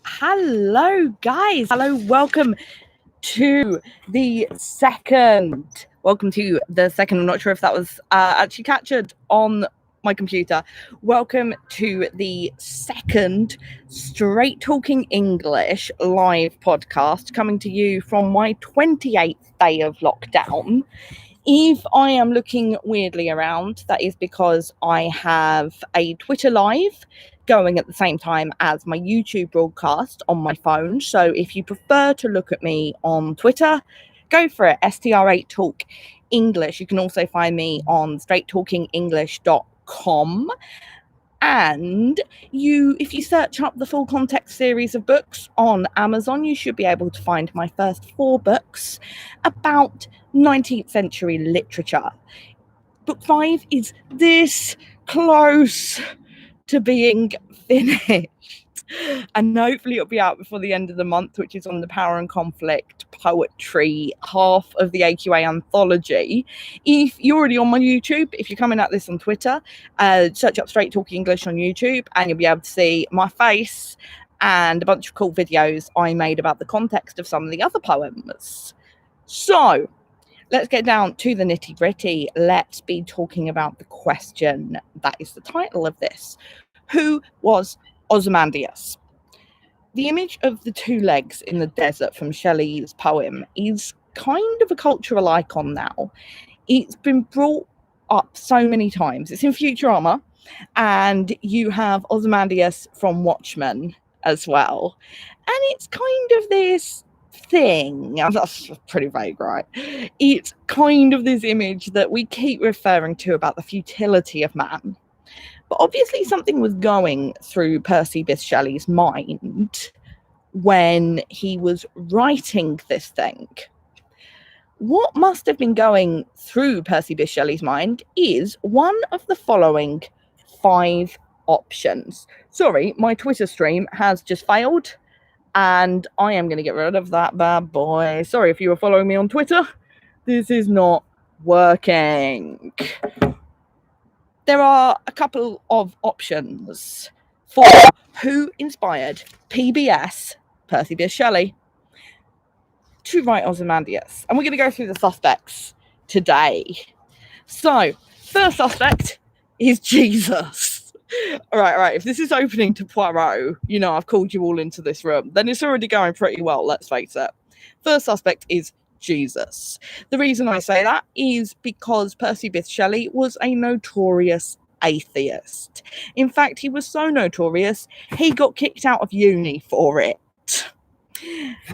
Hello, guys. Hello, welcome to the second. I'm not sure if that was actually captured on my computer. Welcome to the second Straight Talking English live podcast coming to you from my 28th day of lockdown. If I am looking weirdly around, that is because I have a Twitter live going at the same time as my YouTube broadcast on my phone. So if you prefer to look at me on Twitter, go for it. STR8 Talk English. You can also find me on straighttalkingenglish.com. And if you search up the Full Context series of books on Amazon, you should be able to find my first 4 books about 19th century literature. Book 5 is this close to being finished, and hopefully it'll be out before the end of the month, which is on the Power and Conflict poetry half of the AQA anthology. If you're already on my YouTube, if you're coming at this on Twitter, search up Straight Talking English on YouTube and you'll be able to see my face and a bunch of cool videos I made about the context of some of the other poems. So let's get down to the nitty gritty. Let's be talking about the question that is the title of this. Who was Ozymandias? The image of the 2 legs in the desert from Shelley's poem is kind of a cultural icon now. It's been brought up so many times. It's in Futurama, and you have Ozymandias from Watchmen as well. And it's kind of this thing, that's pretty vague, right? It's kind of this image that we keep referring to about the futility of man. But obviously something was going through Percy Bysshe Shelley's mind when he was writing this thing. What must have been going through Percy Bysshe Shelley's mind is one of the following 5 options. Sorry, my Twitter stream has just failed, and I am going to get rid of that bad boy. Sorry if you were following me on Twitter. This is not working. There are a couple of options for who inspired PBS, Percy Bysshe Shelley, to write Ozymandias. And we're going to go through the suspects today. So, first suspect is Jesus. All right. If this is opening to Poirot, I've called you all into this room, then it's already going pretty well, let's face it. First suspect is Jesus. The reason I say that is because Percy Bysshe Shelley was a notorious atheist. In fact, he was so notorious, he got kicked out of uni for it.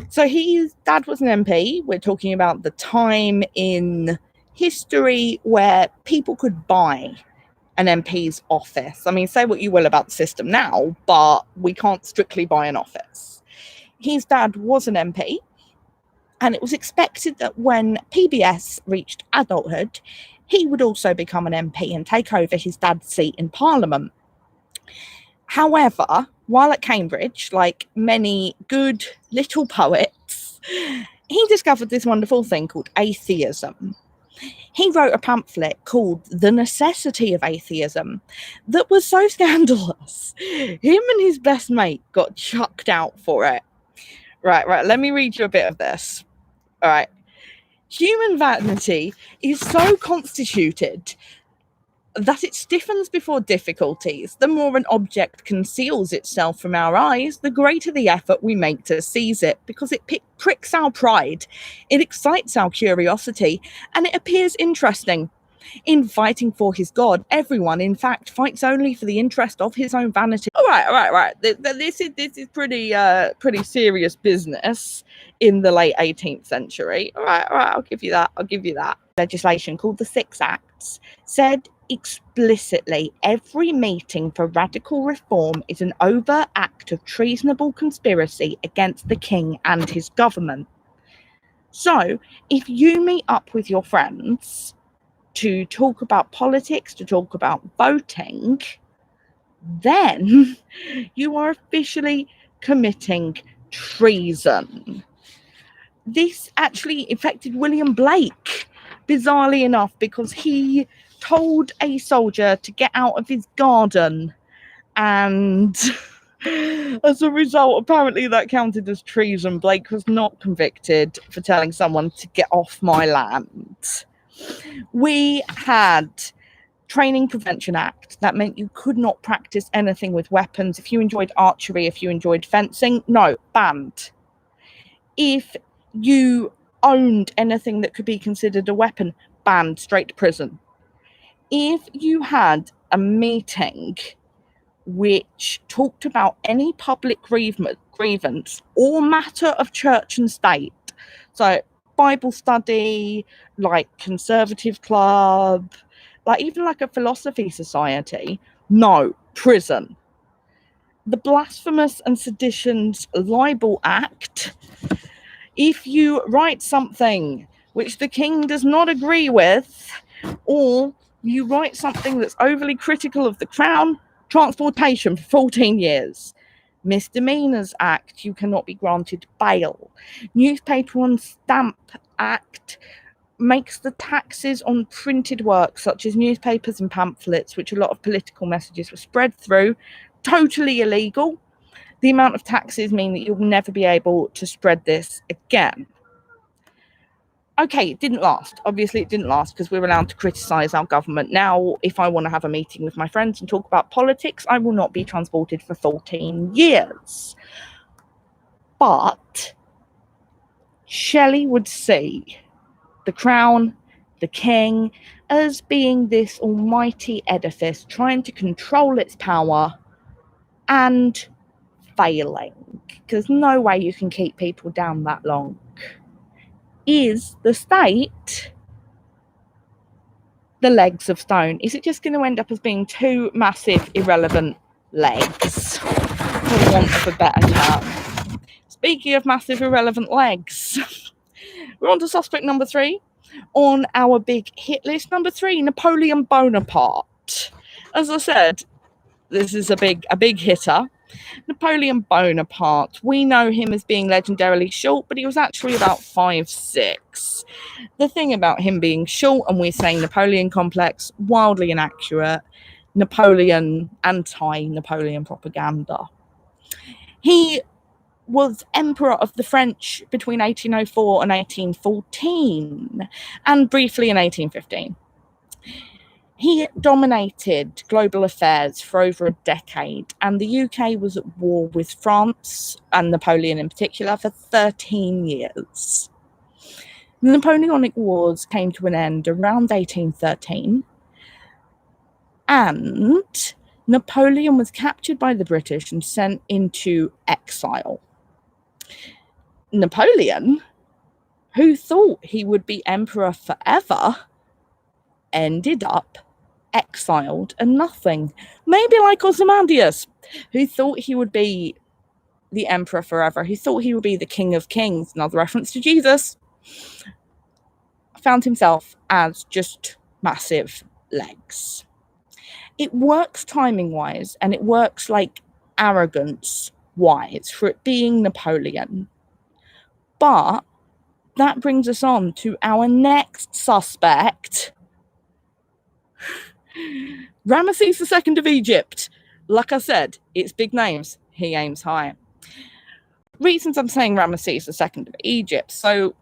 So his dad was an MP. We're talking about the time in history where people could buy an MP's office. I mean, say what you will about the system now, but we can't strictly buy an office. His dad was an MP. And it was expected that when PBS reached adulthood, he would also become an MP and take over his dad's seat in Parliament. However, while at Cambridge, like many good little poets, he discovered this wonderful thing called atheism. He wrote a pamphlet called The Necessity of Atheism that was so scandalous. Him and his best mate got chucked out for it. Right, let me read you a bit of this. All right. Human vanity is so constituted that it stiffens before difficulties. The more an object conceals itself from our eyes, the greater the effort we make to seize it, because it pricks our pride, it excites our curiosity, and it appears interesting. In fighting for his God, everyone, in fact, fights only for the interest of his own vanity. All right. This is pretty serious business in the late 18th century. All right. I'll give you that. Legislation called the Six Acts said explicitly every meeting for radical reform is an overt act of treasonable conspiracy against the king and his government. So, if you meet up with your friends to talk about politics, to talk about voting, then you are officially committing treason. This actually affected William Blake, bizarrely enough, because he told a soldier to get out of his garden and As a result, apparently that counted as treason. Blake was not convicted for telling someone to get off my land. We had Training Prevention Act. That meant you could not practice anything with weapons. If you enjoyed archery, if you enjoyed fencing, no, banned. If you owned anything that could be considered a weapon, banned, straight to prison. If you had a meeting which talked about any public grievance or matter of church and state, so Bible study, like conservative club, like even like a philosophy society, no, prison. The Blasphemous and Seditions Libel Act, if you write something which the king does not agree with, or you write something that's overly critical of the crown, transportation for 14 years. Misdemeanors Act, you cannot be granted bail. Newspaper on Stamp Act makes the taxes on printed work, such as newspapers and pamphlets, which a lot of political messages were spread through, totally illegal. The amount of taxes mean that you'll never be able to spread this again. Okay, it didn't last. Obviously, it didn't last because we're allowed to criticise our government. Now, if I want to have a meeting with my friends and talk about politics, I will not be transported for 14 years. But Shelley would see the crown, the king, as being this almighty edifice trying to control its power and failing, because no way you can keep people down that long. Is the state the legs of stone? Is it just going to end up as being two massive, irrelevant legs, for want of a better term? Speaking of massive, irrelevant legs, we're on to suspect number 3 on our big hit list. Number 3, Napoleon Bonaparte. As I said, this is a big hitter. Napoleon Bonaparte, we know him as being legendarily short, but he was actually about 5'6". The thing about him being short, and we're saying Napoleon complex, wildly inaccurate. Napoleon, anti-Napoleon propaganda. He was emperor of the French between 1804 and 1814, and briefly in 1815. He dominated global affairs for over a decade, and the UK was at war with France, and Napoleon in particular, for 13 years. The Napoleonic Wars came to an end around 1813, and Napoleon was captured by the British and sent into exile. Napoleon, who thought he would be emperor forever, ended up exiled and nothing. Maybe like Ozymandias, who thought he would be the emperor forever, who thought he would be the king of kings, another reference to Jesus, found himself as just massive legs. It works timing wise, and it works like arrogance wise for it being Napoleon. But that brings us on to our next suspect, Ramasees II of Egypt. Like I said, it's big names. He aims high. Reasons I'm saying Ramasees II of Egypt. So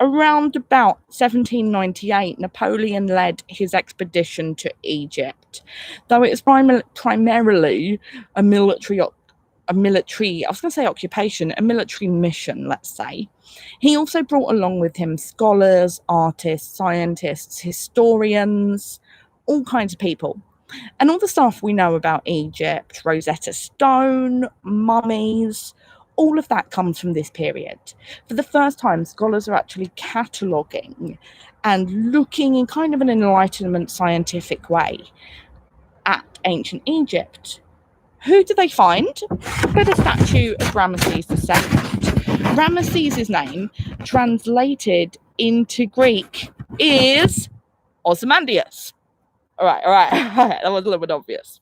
around about 1798, Napoleon led his expedition to Egypt. Though it was primarily a military occupation, a military mission, let's say. He also brought along with him scholars, artists, scientists, historians, all kinds of people. And all the stuff we know about Egypt, Rosetta Stone, mummies, all of that comes from this period. For the first time, scholars are actually cataloguing and looking in kind of an Enlightenment scientific way at ancient Egypt. Who do they find? But a statue of Ramasees II. Ramesses' name, translated into Greek, is Ozymandias. All right. That was a little bit obvious.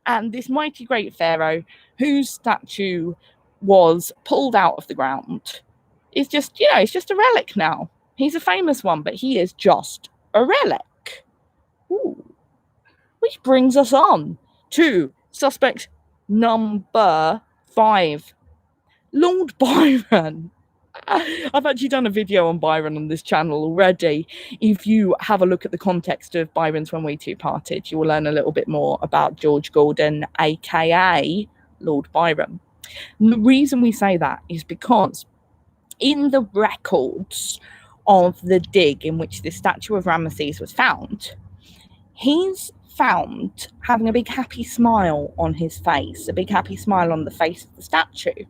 And this mighty great pharaoh, whose statue was pulled out of the ground, is just, it's just a relic now. He's a famous one, but he is just a relic. Ooh. Which brings us on to suspect Number 5, Lord Byron. I've actually done a video on Byron on this channel already. If you have a look at the context of Byron's When We Two Parted, you will learn a little bit more about George Gordon, aka Lord Byron. And the reason we say that is because in the records of the dig in which the statue of Ramasees was found, he's found having a big happy smile on his face, a big happy smile on the face of the statue.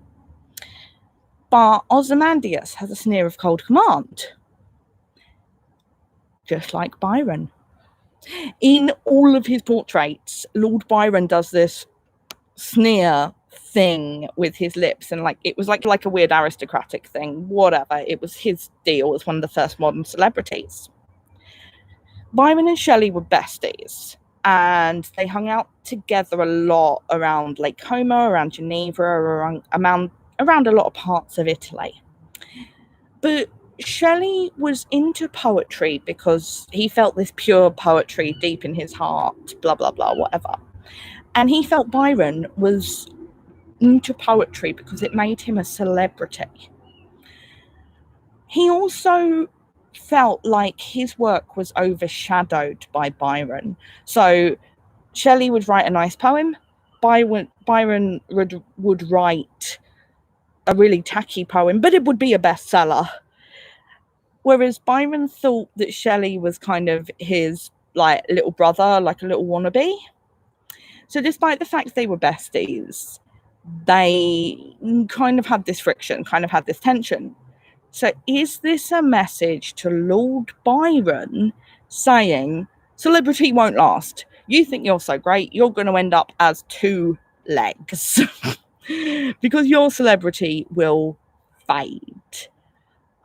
But Ozymandias has a sneer of cold command, just like Byron. In all of his portraits, Lord Byron does this sneer thing with his lips, and like it was like a weird aristocratic thing, whatever. It was his deal as one of the first modern celebrities. Byron and Shelley were besties, and they hung out together a lot around Lake Como, around Geneva, around a lot of parts of Italy. But Shelley was into poetry because he felt this pure poetry deep in his heart, blah, blah, blah, whatever. And he felt Byron was into poetry because it made him a celebrity. He also felt like his work was overshadowed by Byron. So Shelley would write a nice poem, Byron would write a really tacky poem, but it would be a bestseller. Whereas Byron thought that Shelley was kind of his like little brother, like a little wannabe. So despite the fact they were besties, they kind of had this friction, kind of had this tension. So is this a message to Lord Byron saying, celebrity won't last? You think you're so great, you're going to end up as 2 legs because your celebrity will fade.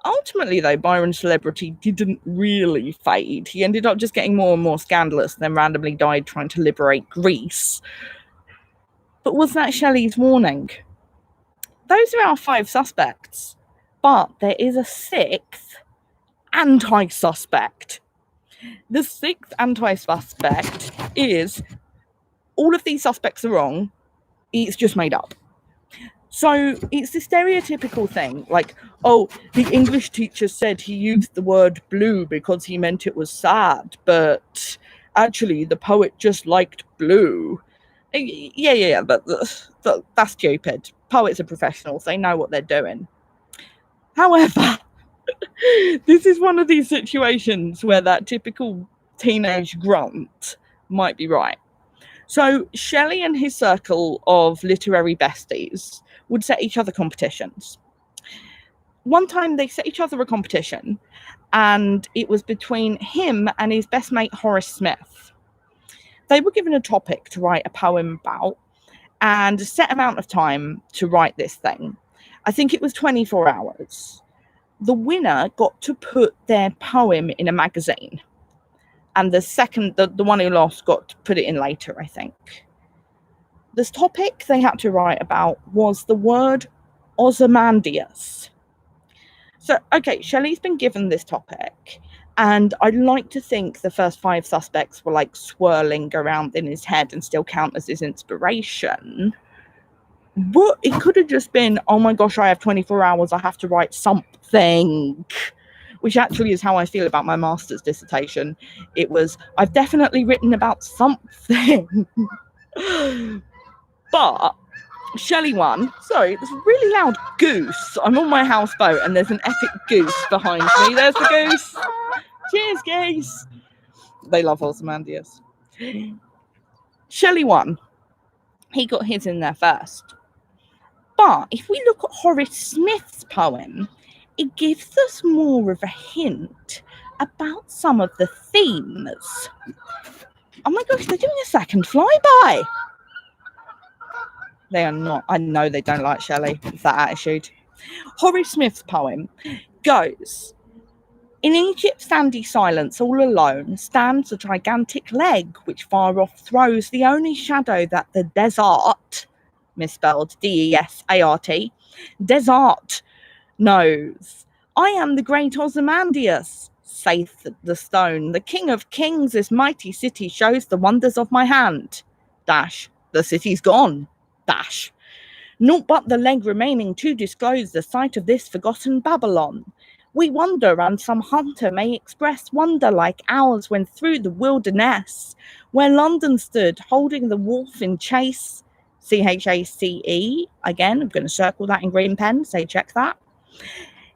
Ultimately, though, Byron's celebrity didn't really fade. He ended up just getting more and more scandalous, and then randomly died trying to liberate Greece. But was that Shelley's warning? Those are our 5 suspects. But there is a 6th anti-suspect. The 6th anti-suspect is all of these suspects are wrong. It's just made up. So it's the stereotypical thing, like, oh, the English teacher said he used the word blue because he meant it was sad, but actually the poet just liked blue. Yeah, but that's stupid. Poets are professionals. They know what they're doing. However, this is one of these situations where that typical teenage grunt might be right. So Shelley and his circle of literary besties would set each other competitions. One time they set each other a competition, and it was between him and his best mate Horace Smith. They were given a topic to write a poem about and a set amount of time to write this thing. I think it was 24 hours. The winner got to put their poem in a magazine, and the one who lost got to put it in later, I think. This topic they had to write about was the word Ozymandias. So, okay, Shelley's been given this topic, and I'd like to think the first 5 suspects were like swirling around in his head and still count as his inspiration. But it could have just been, oh my gosh, I have 24 hours, I have to write something. Which actually is how I feel about my master's dissertation. It was, I've definitely written about something. But Shelley won. Sorry, there's a really loud goose. I'm on my houseboat and there's an epic goose behind me. There's the goose. Cheers, geese. They love Ozymandias. Shelley won. He got his in there first. But if we look at Horace Smith's poem, it gives us more of a hint about some of the themes. Oh my gosh, they're doing a second flyby. They are not. I know they don't like Shelley. It's that attitude. Horace Smith's poem goes, in Egypt's sandy silence, all alone, stands a gigantic leg, which far off throws the only shadow that the desert, misspelled D-E-S-A-R-T, desert, knows. I am the great Ozymandias, saith the stone. The king of kings, this mighty city shows the wonders of my hand. Dash, the city's gone. dash. Naught but the leg remaining to disclose the site of this forgotten Babylon. We wonder, and some hunter may express wonder like ours when through the wilderness, where London stood, holding the wolf in chase, CHACE, again, I'm going to circle that in green pen, say check that.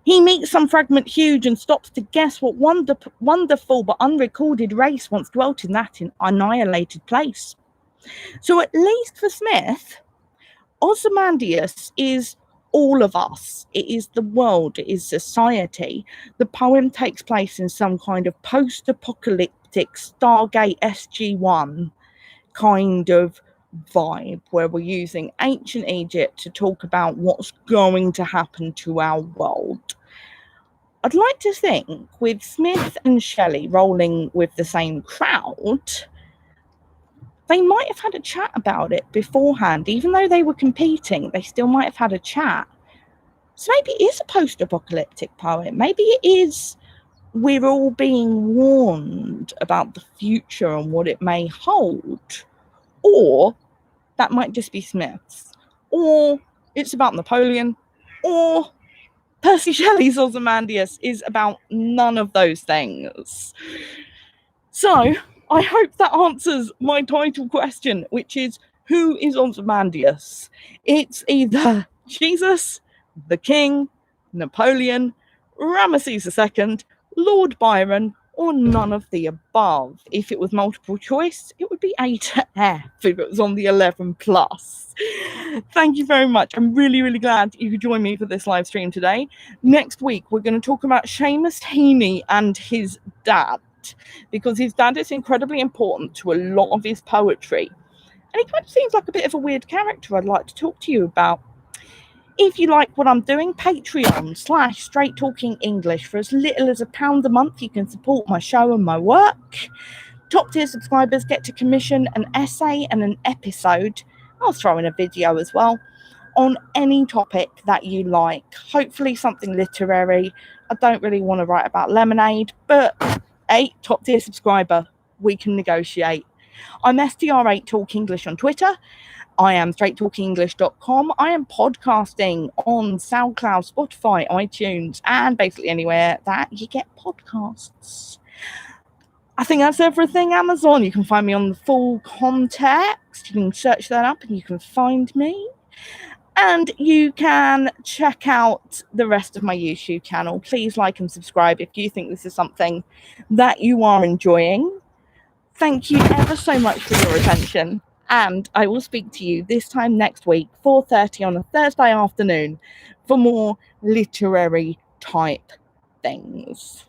He meets some fragment huge and stops to guess what wonderful but unrecorded race once dwelt in that annihilated place. So at least for Smith, Ozymandias is all of us. It is the world. It is society. The poem takes place in some kind of post-apocalyptic Stargate SG-1 kind of vibe, where we're using ancient Egypt to talk about what's going to happen to our world. I'd like to think with Smith and Shelley rolling with the same crowd, they might have had a chat about it beforehand. Even though they were competing, they still might have had a chat. So maybe it is a post-apocalyptic poem. Maybe it is we're all being warned about the future and what it may hold. Or that might just be Smith's. Or it's about Napoleon. Or Percy Shelley's Ozymandias is about none of those things. So I hope that answers my title question, which is, who is Ozymandias? It's either Jesus, the King, Napoleon, Ramasees II, Lord Byron, or none of the above. If it was multiple choice, it would be A to F if it was on the 11 plus. Thank you very much. I'm really, really glad you could join me for this live stream today. Next week, we're going to talk about Seamus Heaney and his dad, because his dad is incredibly important to a lot of his poetry. And he kind of seems like a bit of a weird character I'd like to talk to you about. If you like what I'm doing, Patreon/Straight Talking English. For as little as £1 a month, you can support my show and my work. Top tier subscribers get to commission an essay and an episode. I'll throw in a video as well on any topic that you like. Hopefully something literary. I don't really want to write about lemonade, but hey, top tier subscriber, we can negotiate. I'm STR8 Talk English on Twitter. I am straighttalkingenglish.com. I am podcasting on SoundCloud, Spotify, iTunes, and basically anywhere that you get podcasts. I think that's everything. Amazon, you can find me on the full context. You can search that up and you can find me. And you can check out the rest of my YouTube channel. Please like and subscribe if you think this is something that you are enjoying. Thank you ever so much for your attention. And I will speak to you this time next week, 4:30 on a Thursday afternoon, for more literary type things.